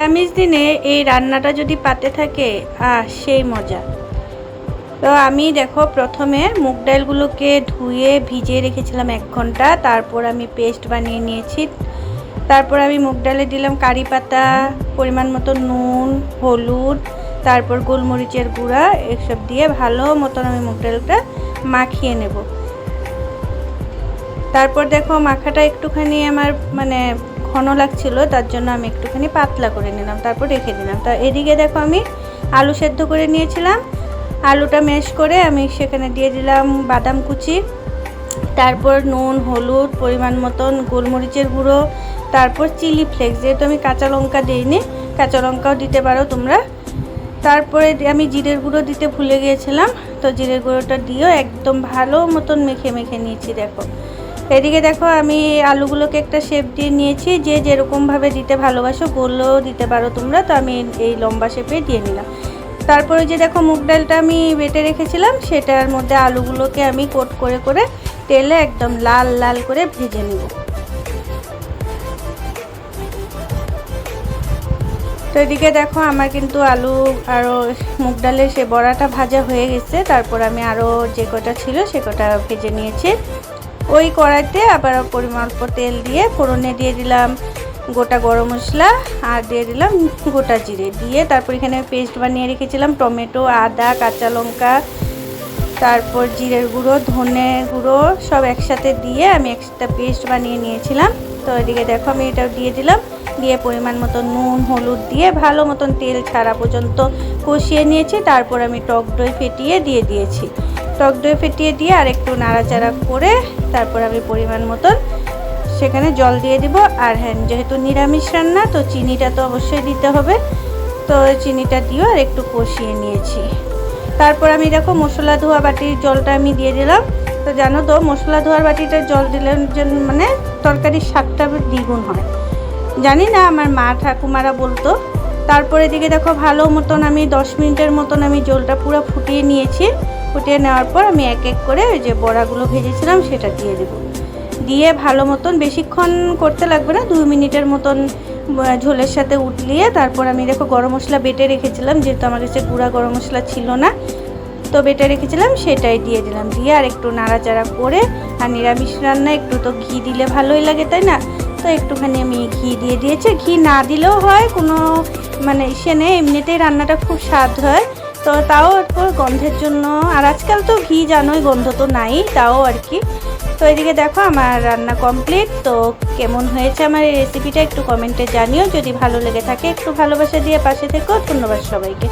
নিরামিষ দিনে এই রান্নাটা যদি পাতে থাকে সেই মজা। তো আমি দেখো প্রথমে মুগ ডালগুলোকে ধুয়ে ভিজিয়ে রেখেছিলাম 1 ঘন্টা, তারপর আমি পেস্ট বানিয়ে নিয়েছি। তারপর আমি মুগ ডালে দিলাম কারি পাতা, পরিমাণ মতো নুন, হলুদ, তারপর গোলমরিচের গুঁড়া, এসব দিয়ে ভালো মতন আমি মুগ ডালটা মাখিয়ে নেব। তারপর দেখো মাখাটা একটুখানি আমার ঘন লাগছিল, তার জন্য আমি একটুখানি পাতলা করে নিলাম, তারপর রেখে দিলাম। তা এদিকে দেখো আমি আলু সেদ্ধ করে নিয়েছিলাম, আলুটা ম্যাশ করে আমি সেখানে দিয়ে দিলাম বাদাম কুচি, তারপর নুন, হলুদ, পরিমাণ মতন গোলমরিচের গুঁড়ো, তারপর চিলি ফ্লেক্স, যেহেতু আমি কাঁচা লঙ্কা দিইনি, কাঁচা লঙ্কাও দিতে পারো তোমরা। তারপরে আমি জিরের গুঁড়ো দিতে ভুলে গিয়েছিলাম, তো জিরের গুঁড়োটা দিয়েও একদম ভালো মতন মেখে মেখে নিয়েছি। দেখো এদিকে দেখো আমি আলুগুলোকে একটা শেপ দিয়ে নিয়েছি, যে যেরকমভাবে দিতে ভালোবাসো গোলও দিতে পারো তোমরা, তো আমি এই লম্বা শেপে দিয়ে নিলাম। তারপরে যে দেখো মুগ ডালটা আমি বেটে রেখেছিলাম, সেটার মধ্যে আলুগুলোকে আমি কোট করে করে তেলে একদম লাল লাল করে ভেজে নেব। তো এদিকে দেখো আমার কিন্তু আলু আরও মুগ ডালের সে বড়াটা ভাজা হয়ে গেছে। তারপর আমি আরও যে কটা ছিল সে কটা ভেজে নিয়েছি। ওই কড়াইতে আবার পরিমাণ অল্প তেল দিয়ে ফোড়নে দিয়ে দিলাম গোটা গরম মশলা আর দিয়ে দিলাম গোটা জিরে, দিয়ে তারপর এখানে পেস্ট বানিয়ে রেখেছিলাম টমেটো, আদা, কাঁচা লঙ্কা, তারপর জিরের গুঁড়ো, ধনে গুঁড়ো সব একসাথে দিয়ে আমি একটা পেস্ট বানিয়ে নিয়েছিলাম। তো এদিকে দেখো আমি এটাও দিয়ে দিলাম, দিয়ে পরিমাণ মতো নুন, হলুদ দিয়ে ভালো মতন তেল ছাড়া পর্যন্ত কষিয়ে নিয়েছি। তারপর আমি টক দই ফেটিয়ে দিয়ে দিয়েছি, টক দই ফেটিয়ে দিয়ে আর একটু নাড়াচাড়া করে তারপর আমি পরিমাণ মতন সেখানে জল দিয়ে দিব। আর হ্যাঁ, যেহেতু নিরামিষ রান্না তো চিনিটা তো অবশ্যই দিতে হবে, তো চিনিটা দিয়েও আর একটু কষিয়ে নিয়েছি। তারপর আমি দেখো মশলা ধোয়া বাটির জলটা আমি দিয়ে দিলাম। তো জানো তো মশলা ধোয়ার বাটিটার জল দিলে তরকারির স্বাদটা দ্বিগুণ হয়, জানি না, আমার মা ঠাকুমারা বলতো। তারপরে দিকে দেখো ভালো মতন আমি 10 মিনিটের মতন আমি জলটা পুরো ফুটিয়ে নিয়েছি। ফুটিয়ে নেওয়ার পর আমি এক এক করে ওই যে বড়াগুলো ভেজেছিলাম সেটা দিয়ে দেবো, দিয়ে ভালো মতন বেশিক্ষণ করতে লাগবে না, 2 মিনিটের মতন ঝোলের সাথে উতলিয়ে তারপর আমি দেখো গরম মশলা বেটে রেখেছিলাম, যেহেতু আমার কাছে গুঁড়া গরম মশলা ছিল না, তো বেটে রেখেছিলাম সেটাই দিয়ে দিলাম। দিয়ে আর একটু নাড়াচাড়া করে, আর নিরামিষ রান্না একটু তো ঘি দিলে ভালোই লাগে তাই না, তো একটুখানি আমি ঘি দিয়ে দিয়েছি। ঘি না দিলেও হয়, কোনো ইসে নেই, এমনিতেই রান্নাটা খুব স্বাদ হয়, তো তাও একটু গন্ধের জন্য। আর আজকাল তো ঘি জানোই, গন্ধ তো নাই, তাও আর কি। তো এদিকে দেখো আমার রান্না কমপ্লিট। তো কেমন হয়েছে আমার এই রেসিপিটা একটু কমেন্টে জানিও, যদি ভালো লেগে থাকে একটু ভালোবাসা দিয়ে পাশে থেকো। ধন্যবাদ সবাইকে।